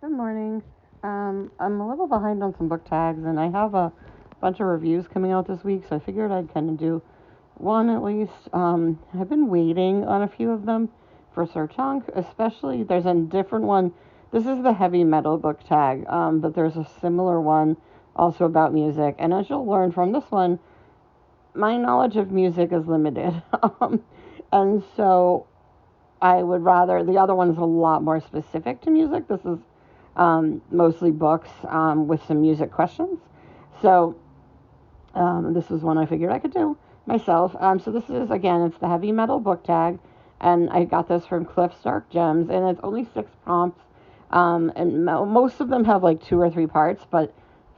Good morning. I'm a little behind on some book tags, and I have a bunch of reviews coming out this week, so I figured I'd kind of do one at least. I've been waiting on a few of them for Sir Chunk, especially there's a different one. This is the heavy metal book tag, but there's a similar one also about music, and as you'll learn from this one, my knowledge of music is limited. And so I would rather, the other one's a lot more specific to music. This is mostly books with some music questions. So this is one I figured I could do myself. So this is, again, it's the heavy metal book tag, and I got this from Cliff Stark Gems, and it's only 6 prompts, and most of them have like 2 or 3 parts, but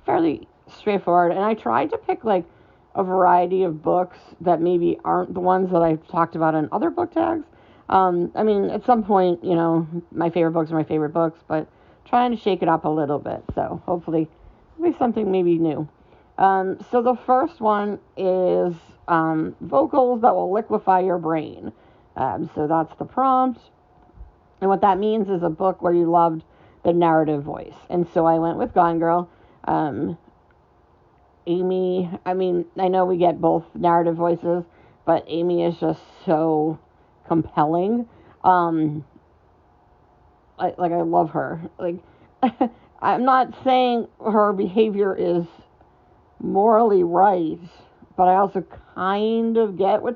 fairly straightforward. And I tried to pick like a variety of books that maybe aren't the ones that I've talked about in other book tags. I mean, at some point, my favorite books are my favorite books, but trying to shake it up a little bit. So hopefully, it'll be something maybe new. So the first one is vocals that will liquefy your brain. So that's the prompt. And what that means is a book where you loved the narrative voice. And so I went with Gone Girl. Amy, I mean, I know we get both narrative voices, but Amy is just so compelling. I love her. Like, I'm not saying her behavior is morally right, but I also kind of get where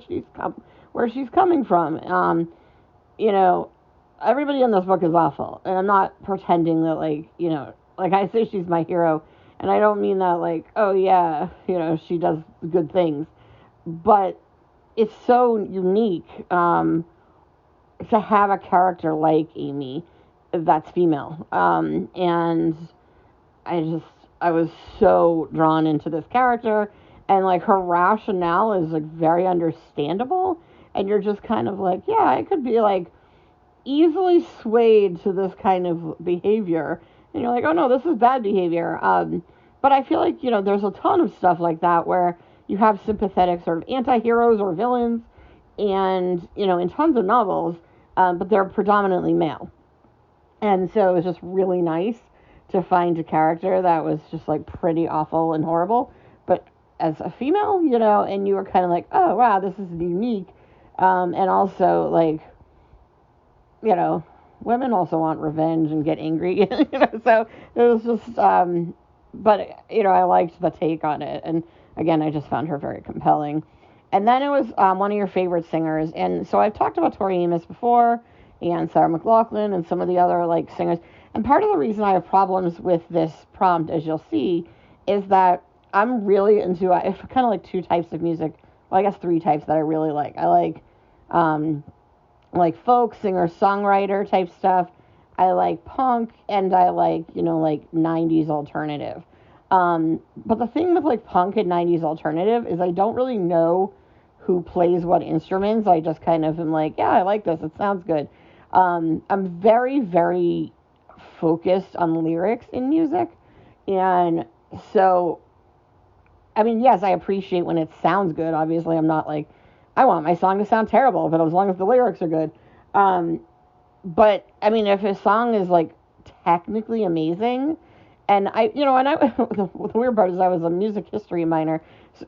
she's coming from. You know, everybody in this book is awful, and I'm not pretending that like I say she's my hero, and I don't mean that like, oh yeah, she does good things, but it's so unique to have a character like Amy that's female, and I was so drawn into this character, and like her rationale is like very understandable, and you're just kind of like, yeah, I could be like easily swayed to this kind of behavior, and you're like, oh no, this is bad behavior. But I feel like there's a ton of stuff like that where you have sympathetic sort of anti-heroes or villains, and in tons of novels, but they're predominantly male, and so it was just really nice to find a character that was just like pretty awful and horrible, but as a female, and you were kind of like, oh wow, this is unique, and also like, women also want revenge and get angry, so it was just, but I liked the take on it, and again, I just found her very compelling. And then it was one of your favorite singers, and so I've talked about Tori Amos before, and Sarah McLachlan, and some of the other like singers. And part of the reason I have problems with this prompt, as you'll see, is that I'm really into kind of like 2 types of music. Well, I guess 3 types that I really like. I like folk, singer, songwriter type stuff. I like punk, and I like like 90s alternative. But the thing with like punk and 90s alternative is I don't really know who plays what instruments. I just kind of am like, yeah, I like this. It sounds good. I'm very, very focused on lyrics in music. And so, I mean, yes, I appreciate when it sounds good. Obviously, I'm not like, I want my song to sound terrible, but as long as the lyrics are good. But I mean, if a song is like technically amazing, and the weird part is I was a music history minor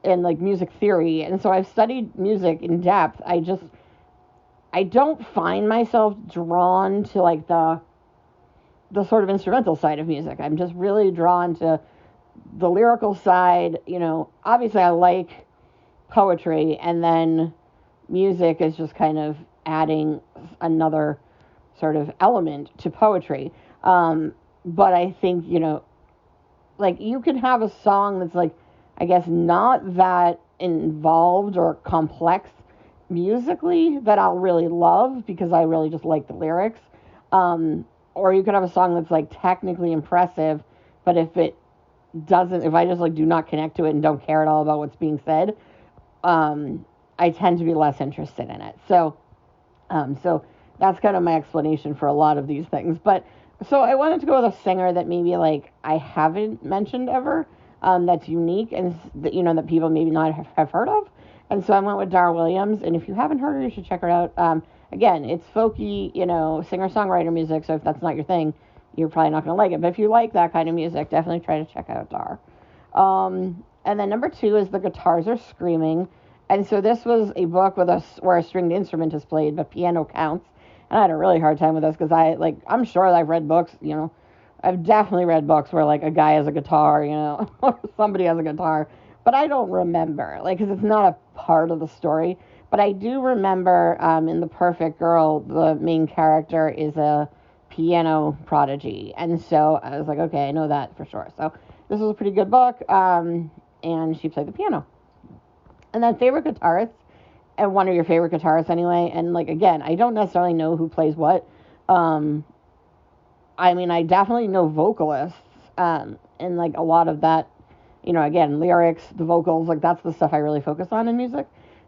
and like music theory, and so I've studied music in depth. I don't find myself drawn to like the sort of instrumental side of music. I'm just really drawn to the lyrical side. Obviously I like poetry, and then music is just kind of adding another sort of element to poetry. But I think, like you can have a song that's like, I guess not that involved or complex musically that I'll really love because I really just like the lyrics. Or you could have a song that's like technically impressive, but if I just like do not connect to it and don't care at all about what's being said, I tend to be less interested in it. So that's kind of my explanation for a lot of these things. But so I wanted to go with a singer that maybe like I haven't mentioned ever, that's unique and that that people maybe not have heard of. And so I went with Dar Williams. And if you haven't heard her, you should check her out. Again, it's folky, singer-songwriter music. So if that's not your thing, you're probably not going to like it. But if you like that kind of music, definitely try to check out Dar. And then number 2 is The Guitars Are Screaming. And so this was a book where a stringed instrument is played, but piano counts. And I had a really hard time with this because I'm sure I've read books, I've definitely read books where like a guy has a guitar, or somebody has a guitar, but I don't remember, because it's not a part of the story. But I do remember in The Perfect Girl, the main character is a piano prodigy. And so I was like, okay, I know that for sure. So this was a pretty good book, and she played the piano. And then favorite guitarist, and one of your favorite guitarists anyway. And again, I don't necessarily know who plays what. I definitely know vocalists, and a lot of that, again, lyrics, the vocals, that's the stuff I really focus on in music.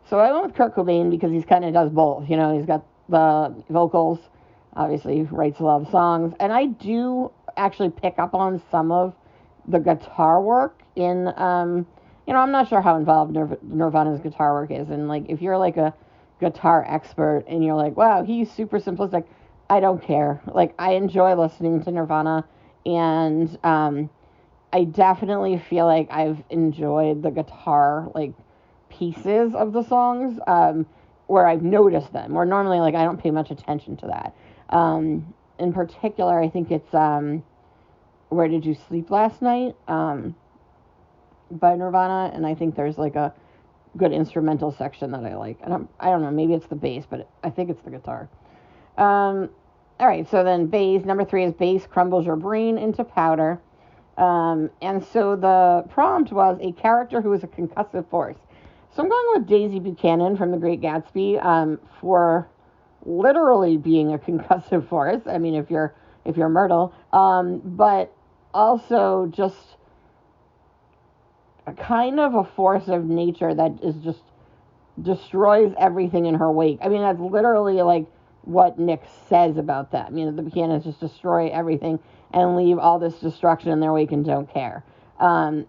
So I went with Kurt Cobain because he's kind of does both. He's got the vocals, obviously writes a lot of songs, and I do actually pick up on some of the guitar work in, I'm not sure how involved Nirvana's guitar work is, and if you're a guitar expert and you're like, wow, he's super simplistic, I don't care. I enjoy listening to Nirvana, and I definitely feel like I've enjoyed the guitar pieces of the songs, where I've noticed them, where normally I don't pay much attention to that. In particular, I think it's Where Did You Sleep Last Night, by Nirvana, and I think there's a good instrumental section that I like. And I don't know, maybe it's the bass, but I think it's the guitar. All right, so then bass. Number 3 is bass crumbles your brain into powder. And so the prompt was a character who is a concussive force. So I'm going with Daisy Buchanan from The Great Gatsby, for literally being a concussive force. I mean, if you're Myrtle, but also just a kind of a force of nature that is just destroys everything in her wake. I mean, that's literally what Nick says about that. The Buchanans just destroy everything and leave all this destruction in their wake and don't care. And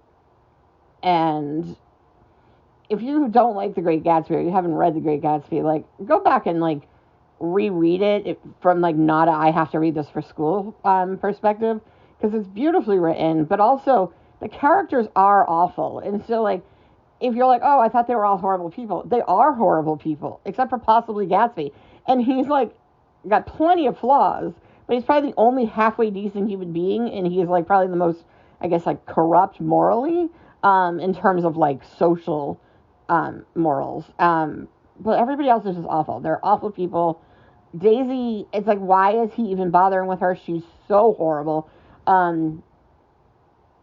if you don't like The Great Gatsby, or you haven't read The Great Gatsby, go back and reread it from not a I have to read this for school perspective, because it's beautifully written, but also the characters are awful. And so if you're oh, I thought they were all horrible people, they are horrible people, except for possibly Gatsby. And he's got plenty of flaws, but he's probably the only halfway decent human being, and he's probably the most, I guess, corrupt morally, in terms of social morals. But everybody else is just awful. They're awful people. Daisy, it's why is he even bothering with her? She's so horrible.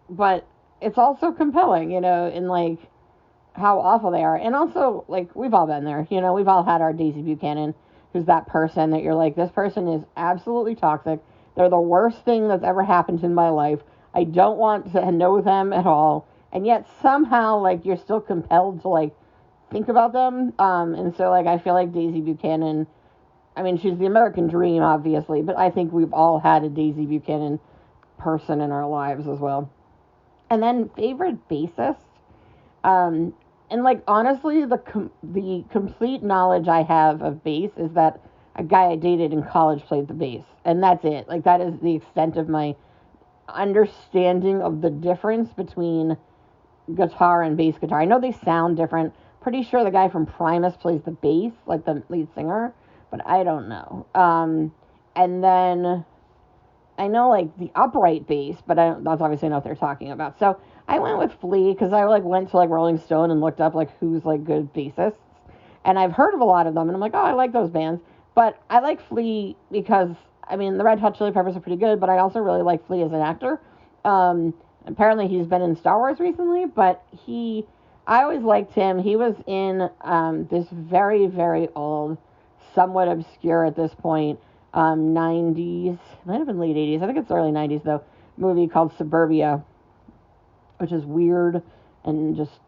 But it's also compelling, in how awful they are. And also, we've all been there, we've all had our Daisy Buchanan, who's that person that you're this person is absolutely toxic. They're the worst thing that's ever happened in my life. I don't want to know them at all. And yet somehow, you're still compelled to, think about them. And so, I feel like Daisy Buchanan, she's the American dream, obviously, but I think we've all had a Daisy Buchanan person in our lives as well. And then favorite bassist, and honestly, the complete knowledge I have of bass is that a guy I dated in college played the bass, and that's it. That is the extent of my understanding of the difference between guitar and bass guitar. I know they sound different. Pretty sure the guy from Primus plays the bass, the lead singer, but I don't know. And then I know the upright bass, but that's obviously not what they're talking about. So I went with Flea because I went to Rolling Stone and looked up who's good bassists, and I've heard of a lot of them, and I'm oh, I like those bands. But I like Flea because the Red Hot Chili Peppers are pretty good, but I also really like Flea as an actor. Apparently he's been in Star Wars recently, but I always liked him. He was in this very, very old, somewhat obscure at this point, 90s, might have been late 80s, I think it's early 90s though, movie called Suburbia, which is weird and just,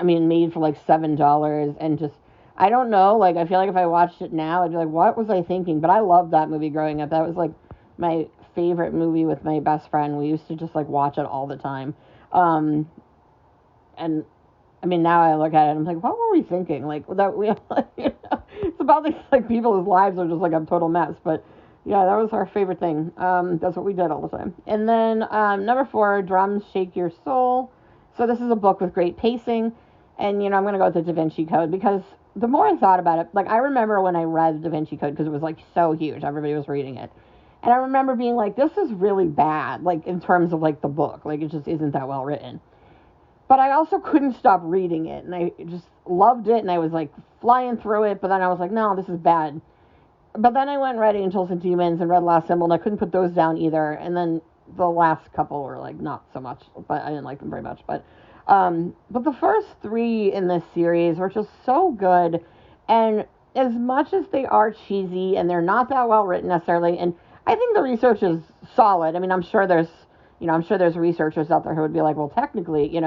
made for $7 and just, I don't know, I feel if I watched it now, I'd be what was I thinking? But I loved that movie growing up. That was my favorite movie with my best friend. We used to just watch it all the time. And now I look at it and I'm what were we thinking? That we, it's about these people whose lives are just a total mess. But Yeah, that was our favorite thing. That's what we did all the time. And then number 4, Drums Shake Your Soul. So this is a book with great pacing. And, I'm going to go with the Da Vinci Code because the more I thought about it, like, I remember when I read the Da Vinci Code because it was, like, so huge. Everybody was reading it. And I remember being like, this is really bad, like, in terms of, like, the book. Like, it just isn't that well written. But I also couldn't stop reading it. And I just loved it. And I was, like, flying through it. But then I was like, no, this is bad. But then I went and read Angels and Demons and read Last Symbol, and I couldn't put those down either. And then the last couple were, like, not so much, but I didn't like them very much. But the first 3 in this series were just so good. And as much as they are cheesy and they're not that well written necessarily, and I think the research is solid. I mean, I'm sure there's researchers out there who would be like, well, technically,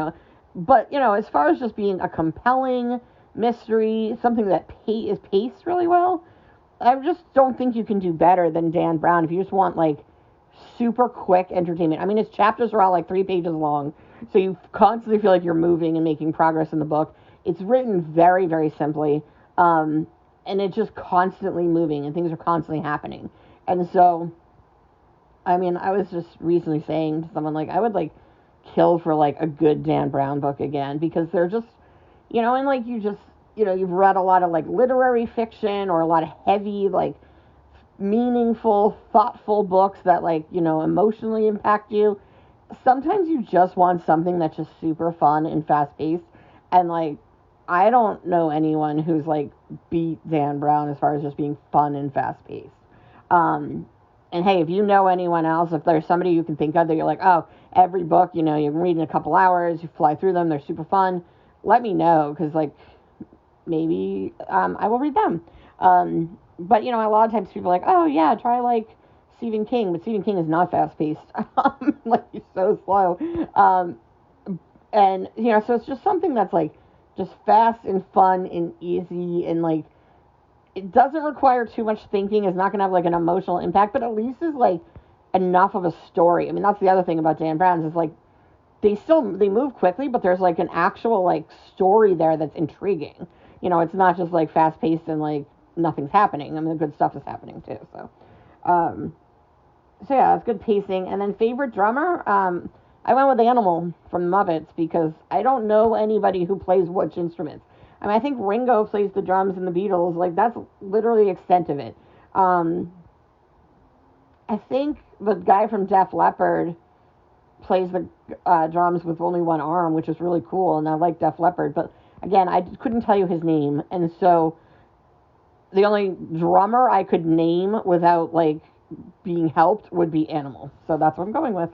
but, as far as just being a compelling mystery, something that is paced really well, I just don't think you can do better than Dan Brown if you just want, like, super quick entertainment. I mean, his chapters are all, like, 3 pages long, so you constantly feel like you're moving and making progress in the book. It's written very, very simply, and it's just constantly moving, and things are constantly happening. And so, I mean, I was just recently saying to someone, like, I would, like, kill for, like, a good Dan Brown book again, because they're just, and, like, you've read a lot of, like, literary fiction or a lot of heavy, like, meaningful, thoughtful books that, like, emotionally impact you. Sometimes you just want something that's just super fun and fast-paced. And, like, I don't know anyone who's, like, beat Dan Brown as far as just being fun and fast-paced. And, hey, if you know anyone else, if there's somebody you can think of that you're like, oh, every book, you can read in a couple hours, you fly through them, they're super fun, let me know, because, like, maybe I will read them. But, a lot of times people are like, oh, yeah, try, like, Stephen King. But Stephen King is not fast-paced. Like, he's so slow. And, so it's just something that's, like, just fast and fun and easy and, like, it doesn't require too much thinking. It's not going to have, like, an emotional impact, but at least is, like, enough of a story. I mean, that's the other thing about Dan Brown's is, like, they move quickly, but there's, like, an actual, like, story there that's intriguing. It's not just, like, fast-paced and, like, nothing's happening. I mean, the good stuff is happening, too. So yeah, it's good pacing. And then favorite drummer, I went with Animal from the Muppets because I don't know anybody who plays which instruments. I mean, I think Ringo plays the drums in the Beatles. Like, that's literally the extent of it. I think the guy from Def Leppard plays the drums with only one arm, which is really cool, and I like Def Leppard, but again, I couldn't tell you his name, and so the only drummer I could name without, like, being helped would be Animal, so that's what I'm going with.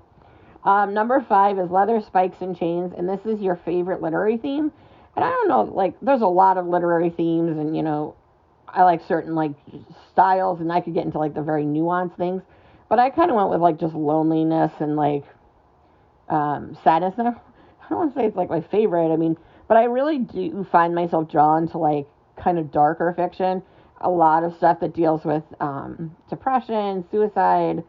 Number 5 is Leather, Spikes, and Chains, and this is your favorite literary theme, and I don't know, like, there's a lot of literary themes, and, I like certain, like, styles, and I could get into, like, the very nuanced things, but I kind of went with, like, just loneliness and, like, sadness. Now, I don't want to say it's, like, my favorite, I mean, but I really do find myself drawn to, like, kind of darker fiction, a lot of stuff that deals with depression, suicide,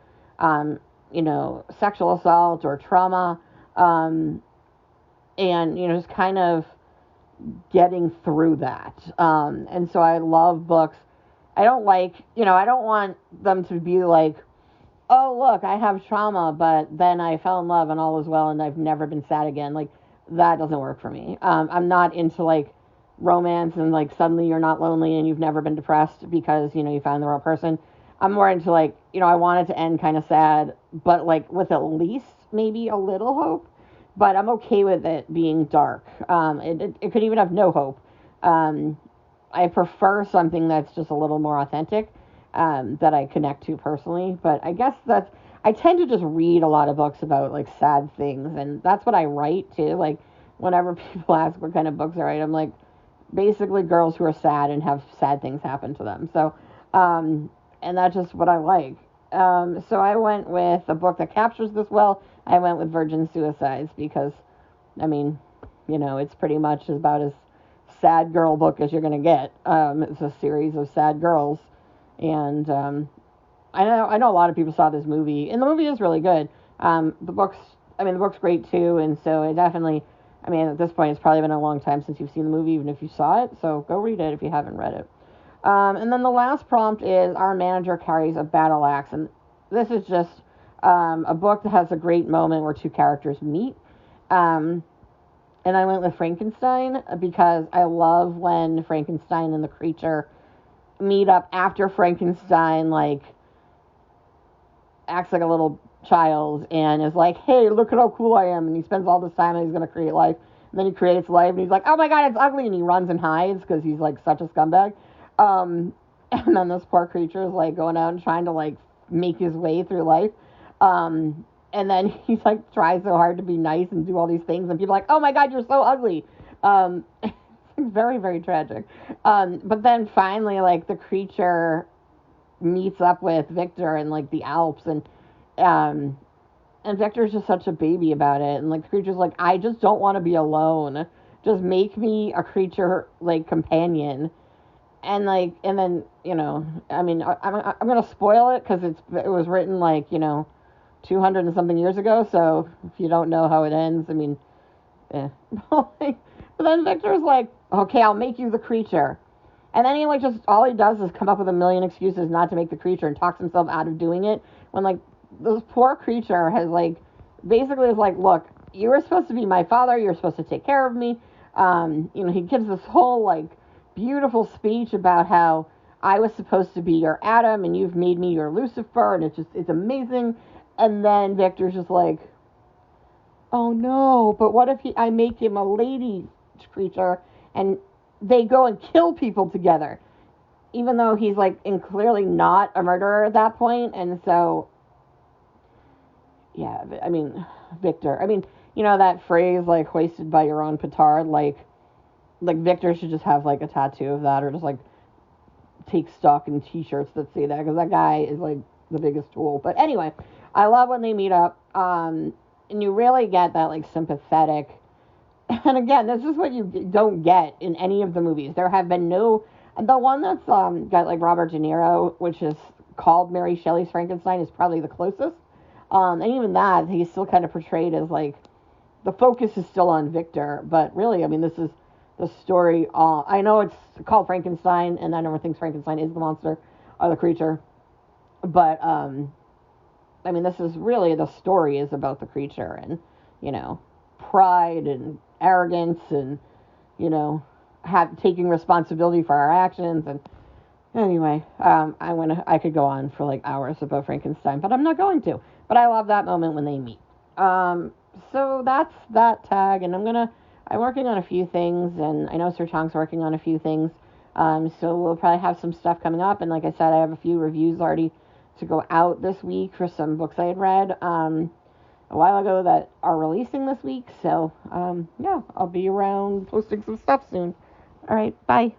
sexual assault or trauma, and, just kind of getting through that. And so I love books. I don't want them to be like, oh, look, I have trauma, but then I fell in love and all is well and I've never been sad again. Like, that doesn't work for me. I'm not into, like, romance and, like, suddenly you're not lonely and you've never been depressed because, you found the wrong person. I'm more into, like, I want it to end kind of sad, but, like, with at least maybe a little hope. But I'm okay with it being dark. It could even have no hope. I prefer something that's just a little more authentic, that I connect to personally. But I guess I tend to just read a lot of books about, like, sad things, and that's what I write too. Like, whenever people ask what kind of books I write, I'm like, basically girls who are sad and have sad things happen to them. So, and that's just what I like. So I went with a book that captures this well. I went with Virgin Suicides because, I mean, it's pretty much about as sad girl book as you're going to get. It's a series of sad girls. And I know a lot of people saw this movie, and the movie is really good. The book's great too, and so it definitely, at this point, it's probably been a long time since you've seen the movie, even if you saw it, so go read it if you haven't read it. And then the last prompt is our manager carries a battle axe, and this is just a book that has a great moment where two characters meet. Um, and I went with Frankenstein because I love when Frankenstein and the creature meet up after Frankenstein like acts like a little child and is like, hey, look at how cool I am, and he spends all this time and he's going to create life, and then he creates life and he's like, oh my god, it's ugly, and he runs and hides because he's like such a scumbag. And then this poor creature is like going out and trying to like make his way through life. And then he's like tries so hard to be nice and do all these things, and people are like, oh my god, you're so ugly. It's very, very tragic. But then finally, like, the creature meets up with Victor in like the Alps, um and Victor's just such a baby about it, and like the creature's like, I just don't want to be alone, just make me a creature like companion. And like, and then, I mean, I'm gonna spoil it because it was written like, 200 and something years ago, so if you don't know how it ends, I mean, eh. But then Victor's like, okay, I'll make you the creature. And then he like just all he does is come up with a million excuses not to make the creature and talks himself out of doing it. When like this poor creature has like basically is like, look, you were supposed to be my father. You're supposed to take care of me. He gives this whole like beautiful speech about how I was supposed to be your Adam and you've made me your Lucifer, and it's amazing. And then Victor's just like, oh no, but what if I make him a lady creature and they go and kill people together, even though he's like clearly not a murderer at that point. And so, yeah, I mean, Victor, I mean, that phrase like hoisted by your own petard, like Victor should just have like a tattoo of that, or just like take stock in t-shirts that say that, because that guy is like the biggest tool. But anyway, I love when they meet up, and you really get that like sympathetic. And again, this is what you don't get in any of the movies. There have been no, the one that's got like Robert De Niro, which is called Mary Shelley's Frankenstein, is probably the closest. And even that, he's still kind of portrayed as like, the focus is still on Victor, but really, I mean, this is the story. I know it's called Frankenstein, and everyone thinks Frankenstein is the monster or the creature, but I mean, this is really, the story is about the creature and, pride and arrogance and, taking responsibility for our actions. And anyway, I could go on for like hours about Frankenstein, but I'm not going to. But I love that moment when they meet. So that's that tag, and I'm working on a few things, and I know Sir Chong's working on a few things. So we'll probably have some stuff coming up, and like I said, I have a few reviews already to go out this week for some books I had read a while ago that are releasing this week. So yeah, I'll be around posting some stuff soon. All right, bye.